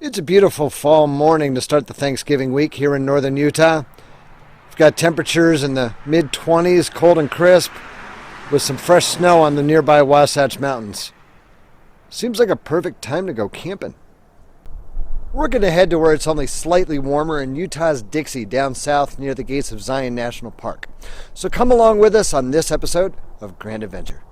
It's a beautiful fall morning to start the Thanksgiving week here in northern Utah. We've got temperatures in the mid-20s, cold and crisp, with some fresh snow on the nearby Wasatch Mountains. Seems like a perfect time to go camping. We're going to head to where it's only slightly warmer in Utah's Dixie, down south near the gates of Zion National Park. So come along with us on this episode of Grand Adventure.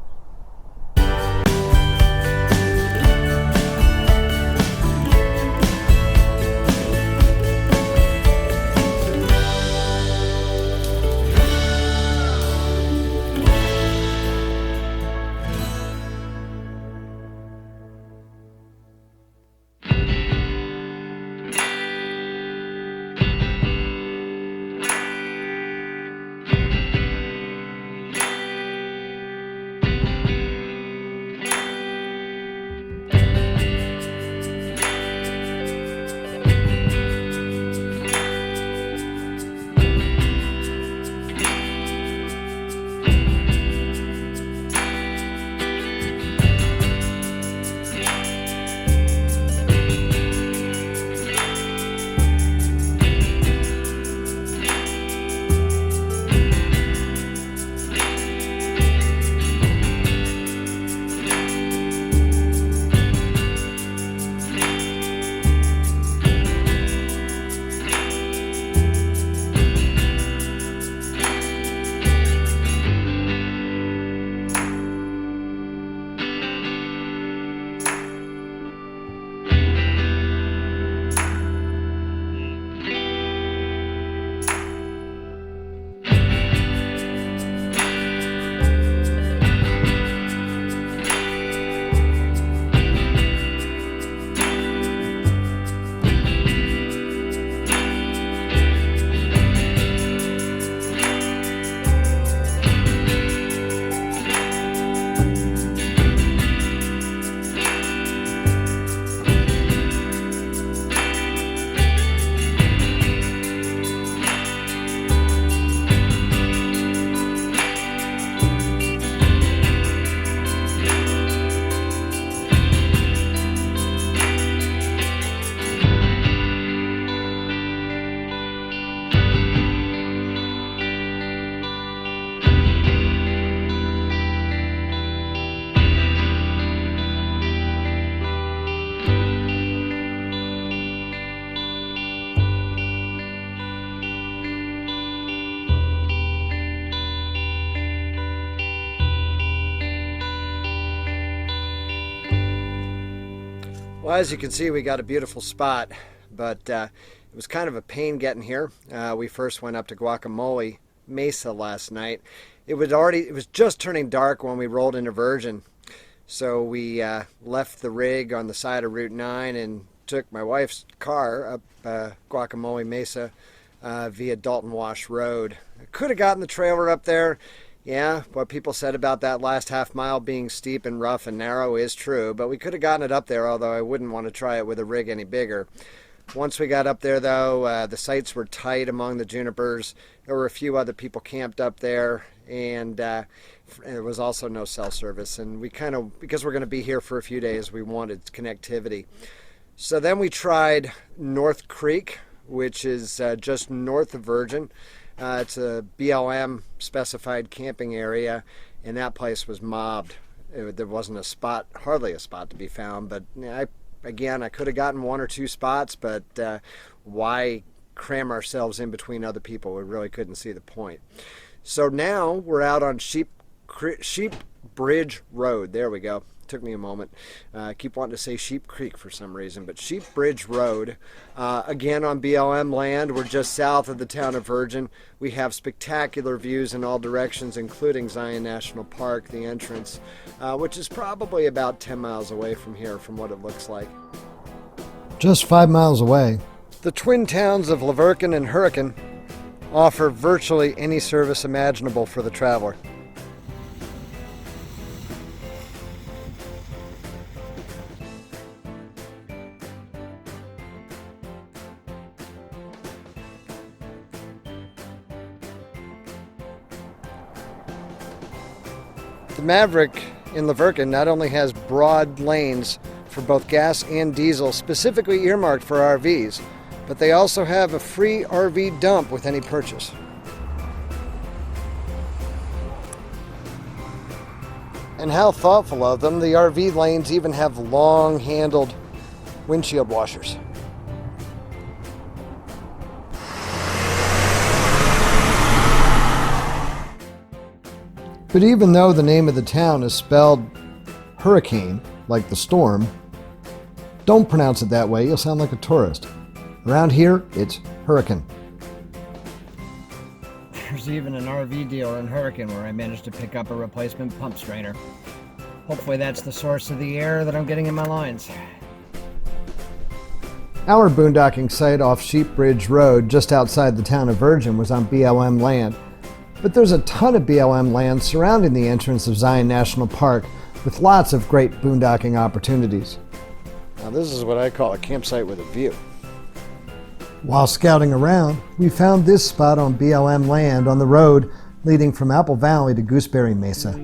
Well, as you can see, we got a beautiful spot, but it was kind of a pain getting here. We first went up to Guacamole Mesa last night. It was just turning dark when we rolled into Virgin, so we left the rig on the side of Route 9 and took my wife's car up Guacamole Mesa via Dalton Wash Road. I could have gotten the trailer up there. Yeah, what people said about that last half mile being steep and rough and narrow is true, but we could have gotten it up there, although I wouldn't want to try it with a rig any bigger. Once we got up there, though, the sites were tight among the junipers. There were a few other people camped up there, and there was also no cell service. And we because we're going to be here for a few days, we wanted connectivity. So then we tried North Creek, which is just north of Virgin. It's a BLM specified camping area, and that place was mobbed. There wasn't a spot, hardly a spot to be found, but I could have gotten one or two spots, but why cram ourselves in between other people? We really couldn't see the point. So now we're out on Sheep Bridge Road. There we go. Took me a moment. I keep wanting to say Sheep Creek for some reason, but Sheep Bridge Road, again on BLM land. We're just south of the town of Virgin. We have spectacular views in all directions, including Zion National Park, the entrance, which is probably about 10 miles away from here from what it looks like. Just 5 miles away. The twin towns of Laverton and Hurricane offer virtually any service imaginable for the traveler. The Maverick in Laverton not only has broad lanes for both gas and diesel, specifically earmarked for RVs, but they also have a free RV dump with any purchase. And how thoughtful of them, the RV lanes even have long-handled windshield washers. But even though the name of the town is spelled hurricane, like the storm, don't pronounce it that way, you'll sound like a tourist. Around here, it's hurricane. There's even an RV dealer in Hurricane where I managed to pick up a replacement pump strainer. Hopefully that's the source of the air that I'm getting in my lines. Our boondocking site off Sheep Bridge Road, just outside the town of Virgin, was on BLM land. But there's a ton of BLM land surrounding the entrance of Zion National Park, with lots of great boondocking opportunities. Now this is what I call a campsite with a view. While scouting around, we found this spot on BLM land on the road leading from Apple Valley to Gooseberry Mesa.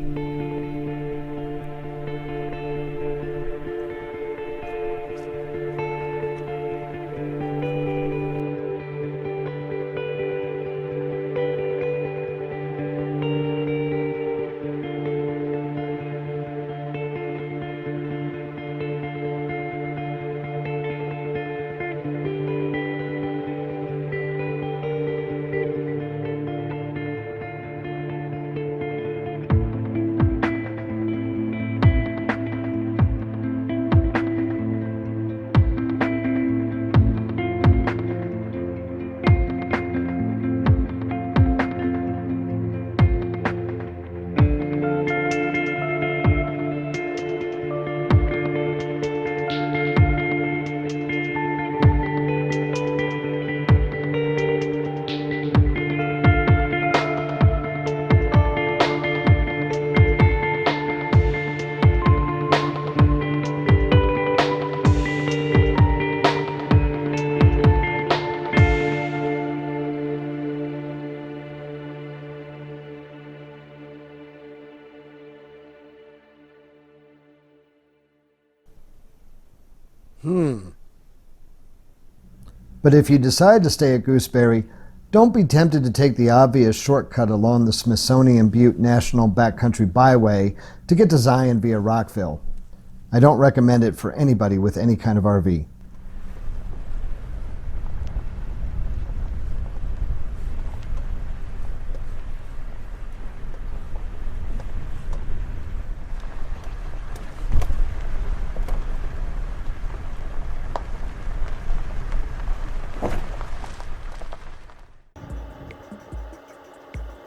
But if you decide to stay at Gooseberry, don't be tempted to take the obvious shortcut along the Smithsonian Butte National Backcountry Byway to get to Zion via Rockville. I don't recommend it for anybody with any kind of RV.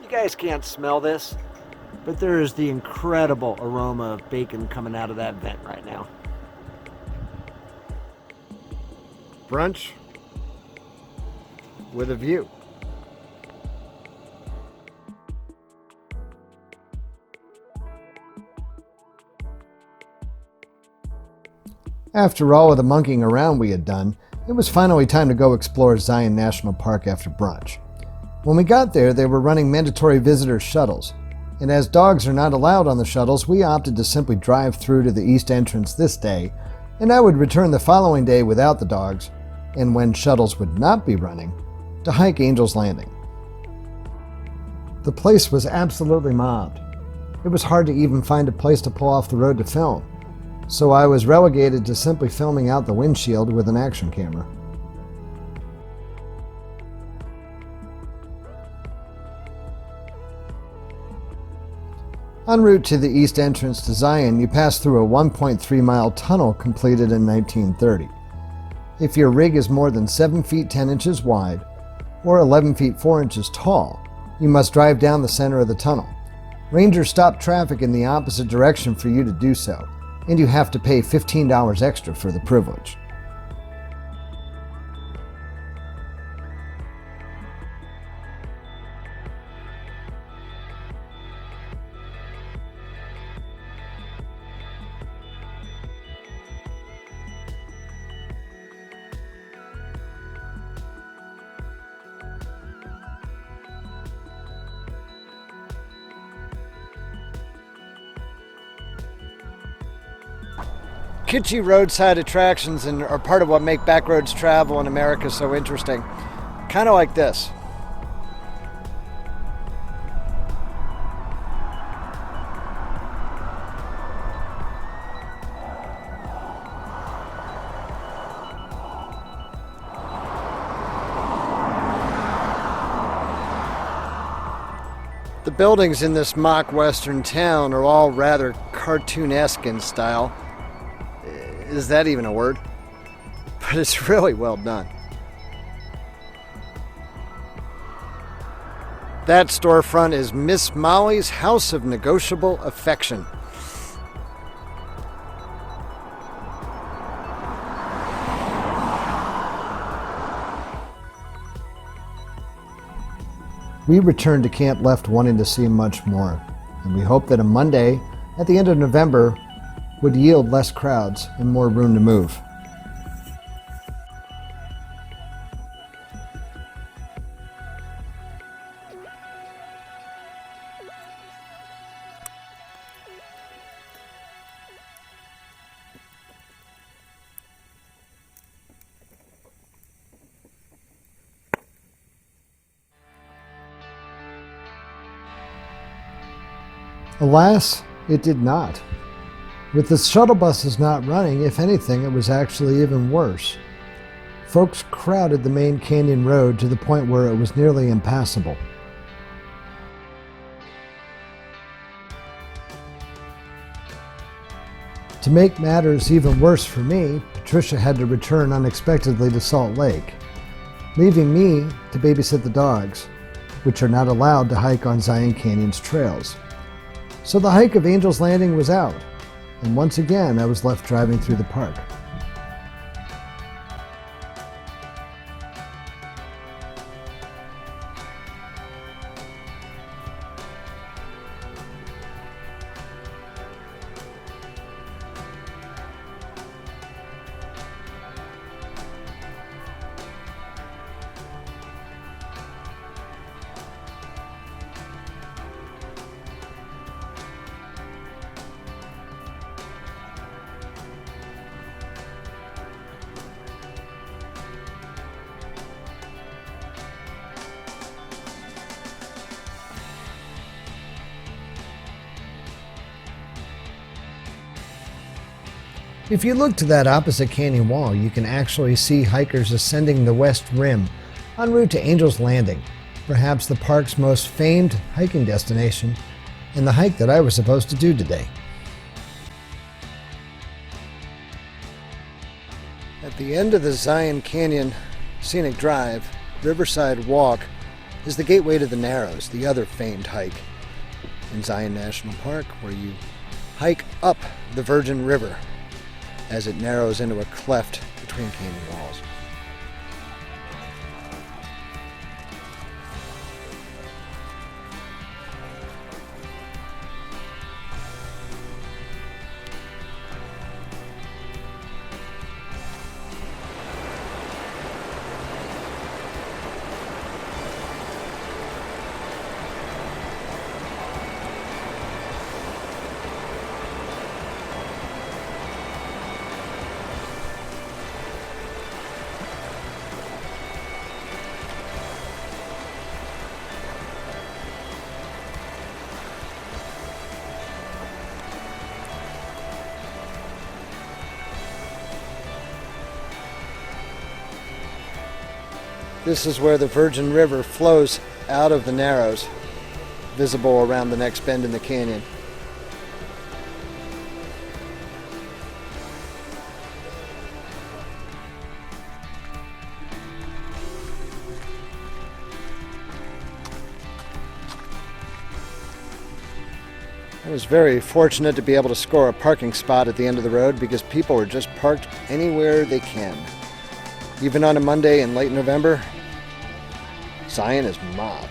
You guys can't smell this, but there is the incredible aroma of bacon coming out of that vent right now. Brunch with a view. After all of the monkeying around we had done, it was finally time to go explore Zion National Park after brunch. When we got there, they were running mandatory visitor shuttles, and as dogs are not allowed on the shuttles, we opted to simply drive through to the east entrance this day, and I would return the following day without the dogs, and when shuttles would not be running, to hike Angel's Landing. The place was absolutely mobbed. It was hard to even find a place to pull off the road to film, so I was relegated to simply filming out the windshield with an action camera. En route to the east entrance to Zion, you pass through a 1.3-mile tunnel completed in 1930. If your rig is more than 7 feet 10 inches wide or 11 feet 4 inches tall, you must drive down the center of the tunnel. Rangers stop traffic in the opposite direction for you to do so, and you have to pay $15 extra for the privilege. kitschy roadside attractions are part of what make backroads travel in America so interesting. Kind of like this. The buildings in this mock western town are all rather cartoonesque in style. Is that even a word? But it's really well done. That storefront is Miss Molly's House of Negotiable Affection. We returned to camp left wanting to see much more, and we hoped that a Monday at the end of November would yield less crowds and more room to move. Alas, it did not. With the shuttle buses not running, if anything, it was actually even worse. Folks crowded the main canyon road to the point where it was nearly impassable. To make matters even worse for me, Patricia had to return unexpectedly to Salt Lake, leaving me to babysit the dogs, which are not allowed to hike on Zion Canyon's trails. So the hike of Angel's Landing was out, and once again I was left driving through the park. If you look to that opposite canyon wall, you can actually see hikers ascending the west rim en route to Angel's Landing, perhaps the park's most famed hiking destination, and the hike that I was supposed to do today. At the end of the Zion Canyon Scenic Drive, Riverside Walk is the gateway to the Narrows, the other famed hike in Zion National Park, where you hike up the Virgin River as it narrows into a cleft between canyon walls. This is where the Virgin River flows out of the Narrows, visible around the next bend in the canyon. I was very fortunate to be able to score a parking spot at the end of the road because people were just parked anywhere they can. Even on a Monday in late November, Zion is mobbed.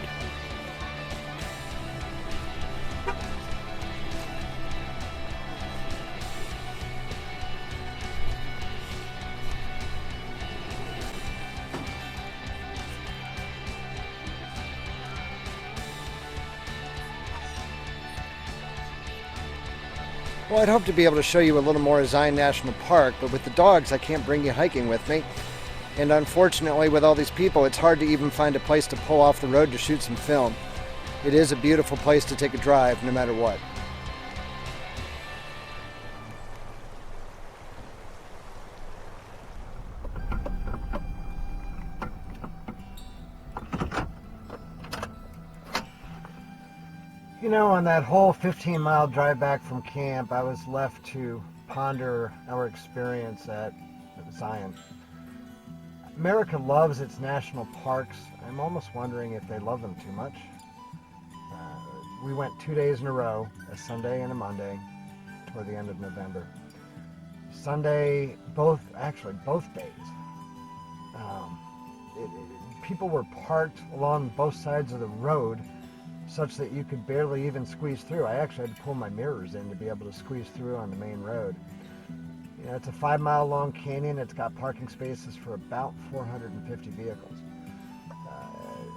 Well, I'd hope to be able to show you a little more of Zion National Park, but with the dogs, I can't bring you hiking with me. And unfortunately, with all these people, it's hard to even find a place to pull off the road to shoot some film. It is a beautiful place to take a drive, no matter what. You know, on that whole 15-mile drive back from camp, I was left to ponder our experience at Zion. America loves its national parks. I'm almost wondering if they love them too much. We went 2 days in a row, a Sunday and a Monday, toward the end of November. Sunday, both days. People were parked along both sides of the road such that you could barely even squeeze through. I actually had to pull my mirrors in to be able to squeeze through on the main road. You know, it's a 5-mile long canyon. It's got parking spaces for about 450 vehicles.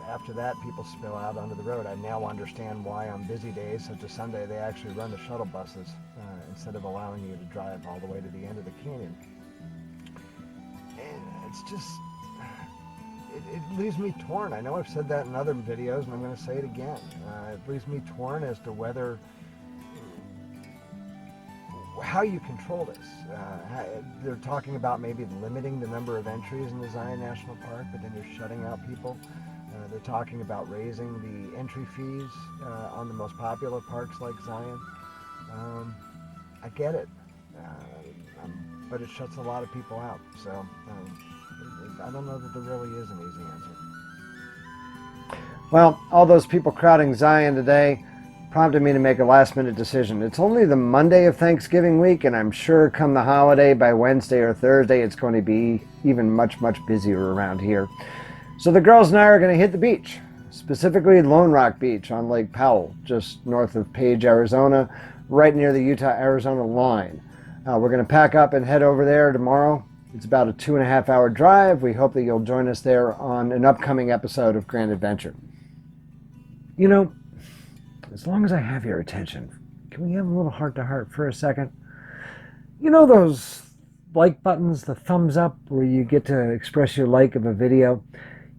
After that, people spill out onto the road. I now understand why on busy days, such as Sunday, they actually run the shuttle buses instead of allowing you to drive all the way to the end of the canyon. And it's just, it leaves me torn. I know I've said that in other videos, and I'm going to say it again. It leaves me torn as to whether, how you control this. They're talking about maybe limiting the number of entries in the Zion National Park, but then you're shutting out people. They're talking about raising the entry fees on the most popular parks like Zion. I get it, but it shuts a lot of people out. So I don't know that there really is an easy answer. Well, all those people crowding Zion today prompted me to make a last-minute decision. It's only the Monday of Thanksgiving week, and I'm sure come the holiday, by Wednesday or Thursday, it's going to be even much, much busier around here. So the girls and I are going to hit the beach, specifically Lone Rock Beach on Lake Powell, just north of Page, Arizona, right near the Utah-Arizona line. We're going to pack up and head over there tomorrow. It's about a 2.5-hour drive. We hope that you'll join us there on an upcoming episode of Grand Adventure. You know, as long as I have your attention, can we have a little heart-to-heart for a second? You know those like buttons, the thumbs up, where you get to express your like of a video?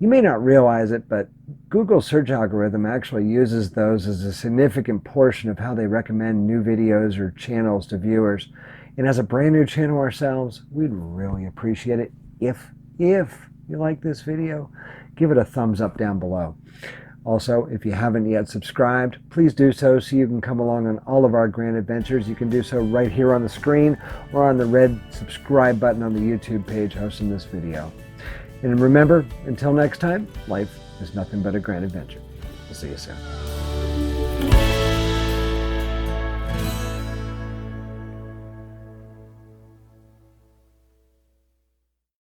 You may not realize it, but Google's search algorithm actually uses those as a significant portion of how they recommend new videos or channels to viewers. And as a brand new channel ourselves, we'd really appreciate it if you like this video, give it a thumbs up down below. Also, if you haven't yet subscribed, please do so you can come along on all of our grand adventures. You can do so right here on the screen or on the red subscribe button on the YouTube page hosting this video. And remember, until next time, life is nothing but a grand adventure. We'll see you soon.